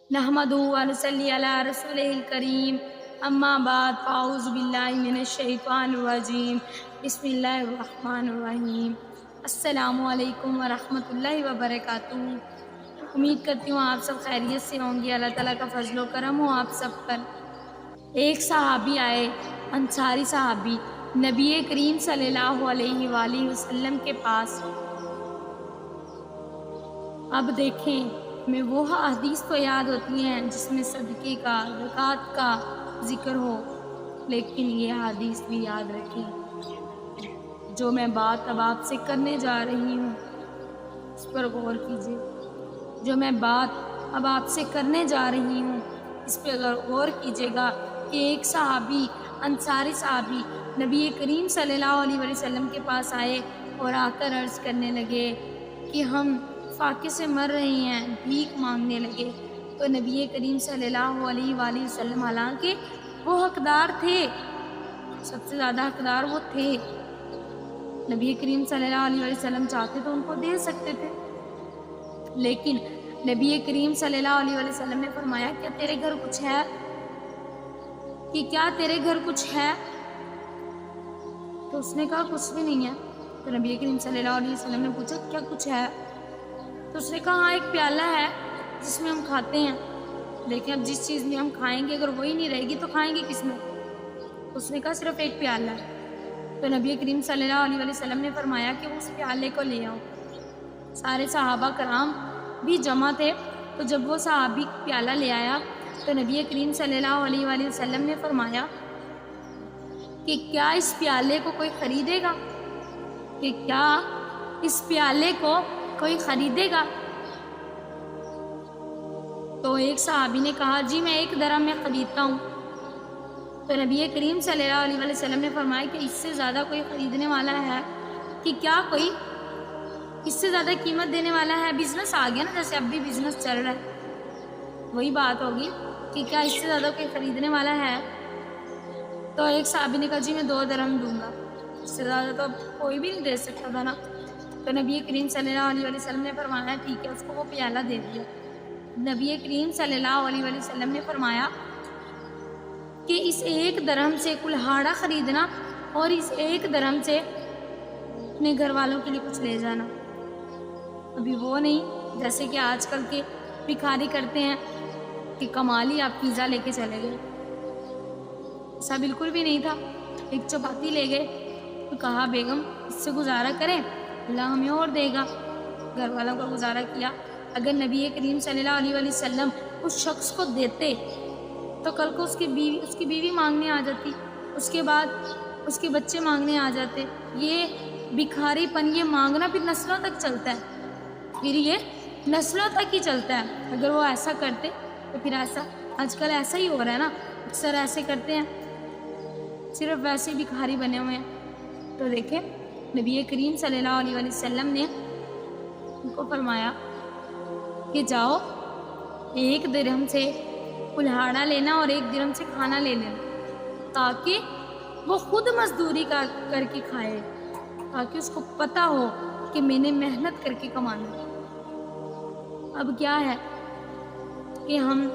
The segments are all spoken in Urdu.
نحمدہ و نصلی علی رسولہ الکریم اما بعد فاعوذ باللہ من الشیطان الرجیم بسم اللہ الرحمن الرحیم السلام علیکم ورحمۃ اللہ وبرکاتہ۔ امید کرتی ہوں آپ سب خیریت سے ہوں گے، اللہ تعالیٰ کا فضل و کرم ہو آپ سب پر۔ ایک صحابی آئے، انصاری صحابی، نبی کریم صلی اللہ علیہ وآلہ وسلم کے پاس۔ اب دیکھیں ہمیں وہ حدیث تو یاد ہوتی ہیں جس میں صدقے کا، زکوٰۃ کا ذکر ہو، لیکن یہ حدیث بھی یاد رکھیں۔ جو میں بات اب آپ سے کرنے جا رہی ہوں اس پر غور کیجیے۔ جو میں بات اب آپ سے کرنے جا رہی ہوں اس پہ غور کیجیے گا کہ ایک صحابی، انصاری صحابی، نبی کریم صلی اللہ علیہ وسلم کے پاس آئے اور آ کر عرض کرنے لگے کہ ہم فاقے سے مر رہے ہیں، بھیک مانگنے لگے۔ تو نبی کریم صلی اللہ علیہ وآلہ وسلم، حالانکہ وہ حقدار تھے، سب سے زیادہ حقدار وہ تھے، نبی کریم صلی اللہ علیہ وسلم چاہتے تو ان کو دے سکتے تھے، لیکن نبی کریم صلی اللہ علیہ وسلم نے فرمایا کیا تیرے گھر کچھ ہے؟ کہ کیا تیرے گھر کچھ ہے؟ تو اس نے کہا کچھ بھی نہیں ہے۔ تو نبی کریم صلی اللہ علیہ وسلم نے پوچھا کیا کچھ ہے؟ تو اس نے کہا ہاں ایک پیالہ ہے جس میں ہم کھاتے ہیں۔ دیکھیں اب جس چیز میں ہم کھائیں گے اگر وہی نہیں رہے گی تو کھائیں گے کس میں؟ اس نے کہا صرف ایک پیالہ ہے۔ تو نبی کریم صلی اللہ علیہ وسلم نے فرمایا کہ اس پیالے کو لے آؤ۔ سارے صحابہ کرام بھی جمع تھے، تو جب وہ صحابی پیالہ لے آیا تو نبی کریم صلی اللہ علیہ وسلم نے فرمایا کہ کیا اس پیالے کو کوئی خریدے گا؟ کہ کیا اس پیالے کو کوئی خریدے گا؟ تو ایک صحابی نے کہا جی میں 1 درہم میں خریدتا ہوں۔ تو نبی کریم صلی اللہ علیہ وسلم نے فرمایا کہ اس سے زیادہ کوئی خریدنے والا ہے؟ کہ کیا کوئی اس سے زیادہ قیمت دینے والا ہے؟ بزنس آ گیا نا، جیسے اب بھی بزنس چل رہا ہے، وہی بات ہوگی کہ کیا اس سے زیادہ کوئی خریدنے والا ہے؟ تو ایک صحابی نے کہا جی میں 2 درہم دوں گا، اس سے زیادہ تو اب کوئی بھی نہیں دے سکتا تھا نا۔ تو نبی کریم صلی اللہ علیہ وسلم نے فرمایا ٹھیک ہے، اس کو وہ پیالہ دے دیا۔ نبی کریم صلی اللہ علیہ وسلم نے فرمایا کہ اس 1 درہم سے کلہاڑا خریدنا اور اس 1 درہم سے اپنے گھر والوں کے لیے کچھ لے جانا۔ ابھی وہ نہیں جیسے کہ آج کل کے بھکاری کرتے ہیں کہ کما لی آپ پیزا لے کے چلے گئے، ایسا بالکل بھی نہیں تھا۔ ایک چپاتی لے گئے تو کہا بیگم اس سے گزارا کریں، اللہ ہمیں اور دے گا، گھر والوں کا گزارا کیا۔ اگر نبی کریم صلی اللہ علیہ وسلم اس شخص کو دیتے تو کل کو اس کی بیوی مانگنے آ جاتی، اس کے بعد اس کے بچے مانگنے آ جاتے۔ یہ بھکاری پن، یہ مانگنا پھر نسلوں تک چلتا ہے، پھر یہ نسلوں تک ہی چلتا ہے۔ اگر وہ ایسا کرتے تو پھر ایسا آج کل ایسا ہی ہو رہا ہے نا، اکثر ایسے کرتے ہیں، صرف ویسے بھکاری بنے ہوئے ہیں۔ تو دیکھیں نبی کریم صلی اللہ علیہ وسلم نے ان کو فرمایا کہ جاؤ 1 درہم سے کلہاڑا لینا اور 1 درہم سے کھانا لے لینا، تاکہ وہ خود مزدوری کر کے کھائے، تاکہ اس کو پتہ ہو کہ میں نے محنت کر کے کمانا۔ اب کیا ہے کہ ہم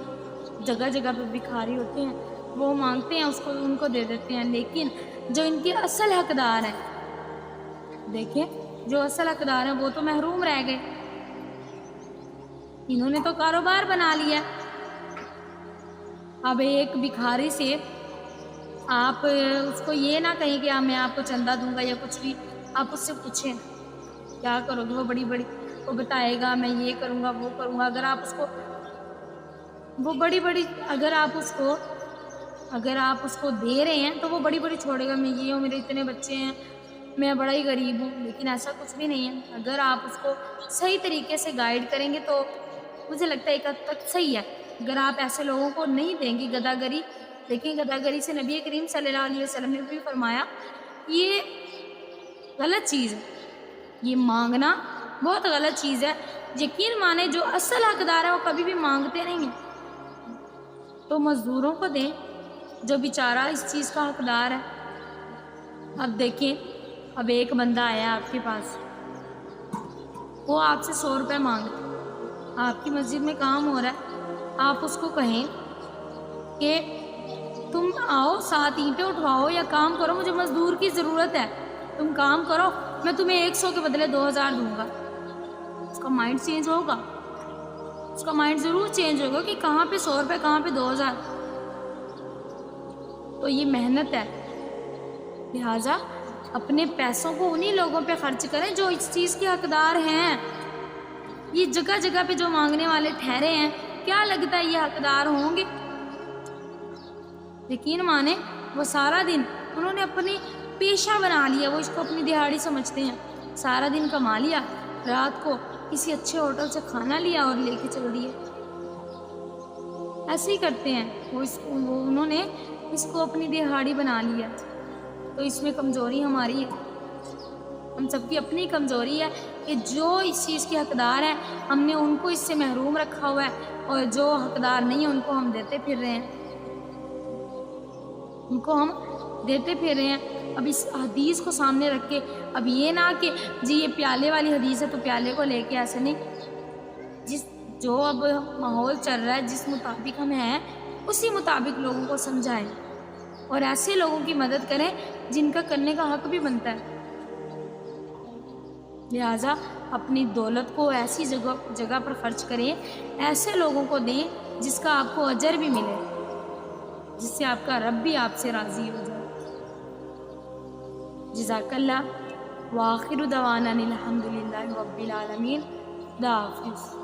جگہ جگہ پہ بھکاری ہوتے ہیں، وہ مانگتے ہیں اس کو، ان کو دے دیتے ہیں، لیکن جو ان کے اصل حقدار ہیں، دیکھیں جو اصل حقدار ہیں وہ تو محروم رہ گئے، انہوں نے تو کاروبار بنا لیا۔ اب ایک بھکاری سے آپ اس کو یہ نہ کہیں کہ میں آپ کو چندہ دوں گا یا کچھ بھی، آپ اس سے پوچھیں کیا کرو گے، وہ بڑی وہ بتائے گا میں یہ کروں گا وہ کروں گا۔ اگر آپ اس کو وہ اگر آپ اس کو دے رہے ہیں تو وہ بڑی چھوڑے گا، میں یہ ہوں، میرے اتنے بچے ہیں، میں بڑا ہی غریب ہوں، لیکن ایسا کچھ بھی نہیں ہے۔ اگر آپ اس کو صحیح طریقے سے گائیڈ کریں گے تو مجھے لگتا ہے ایک حد تک صحیح ہے۔ اگر آپ ایسے لوگوں کو نہیں دیں گے گداگری، دیکھیں گداگری سے نبی کریم صلی اللہ علیہ وسلم نے بھی فرمایا یہ غلط چیز ہے، یہ مانگنا بہت غلط چیز ہے۔ یقین مانے جو اصل حقدار ہے وہ کبھی بھی مانگتے نہیں ہیں، تو مزدوروں کو دیں جو بیچارہ اس چیز کا حقدار ہے۔ اب دیکھیں اب ایک بندہ آیا آپ کے پاس، وہ آپ سے 100 روپے مانگتا، آپ کی مسجد میں کام ہو رہا ہے، آپ اس کو کہیں کہ تم آؤ 7 اینٹیں اٹھواؤ یا کام کرو، مجھے مزدور کی ضرورت ہے، تم کام کرو، میں تمہیں 100 کے بدلے 2000 دوں گا، اس کا مائنڈ چینج ہوگا، اس کا مائنڈ ضرور چینج ہوگا کہ کہاں پہ 100 روپے، کہاں پہ 2000۔ تو یہ محنت ہے، لہٰذا اپنے پیسوں کو انہی لوگوں پہ خرچ کریں جو اس چیز کے حقدار ہیں۔ یہ جگہ جگہ پہ جو مانگنے والے ٹھہرے ہیں، کیا لگتا ہے یہ حقدار ہوں گے؟ یقین مانے وہ سارا دن انہوں نے اپنی پیشہ بنا لیا، وہ اس کو اپنی دہاڑی سمجھتے ہیں، سارا دن کما لیا، رات کو کسی اچھے ہوٹل سے کھانا لیا اور لے کے چل دیے، ایسے ہی کرتے ہیں وہ انہوں نے اس کو اپنی دہاڑی بنا لیا۔ تو اس میں کمزوری ہماری ہے، ہم سب کی اپنی کمزوری ہے کہ جو اس چیز کے حقدار ہیں ہم نے ان کو اس سے محروم رکھا ہوا ہے، اور جو حقدار نہیں ہیں ان کو ہم دیتے پھر رہے ہیں، ان کو ہم دیتے پھر رہے ہیں۔ اب اس حدیث کو سامنے رکھ کے اب یہ نہ کہ جی یہ پیالے والی حدیث ہے تو پیالے کو لے کے ایسے نہیں، جو اب ماحول چل رہا ہے جس مطابق ہم ہیں اسی مطابق لوگوں کو سمجھائیں اور ایسے لوگوں کی مدد کریں جن کا کرنے کا حق بھی بنتا ہے۔ لہٰذا اپنی دولت کو ایسی جگہ پر خرچ کریں، ایسے لوگوں کو دیں جس کا آپ کو اجر بھی ملے، جس سے آپ کا رب بھی آپ سے راضی ہو جائے۔ جزاک اللہ، وآخر دعوانا الحمدللہ رب العالمین، خدا حافظ۔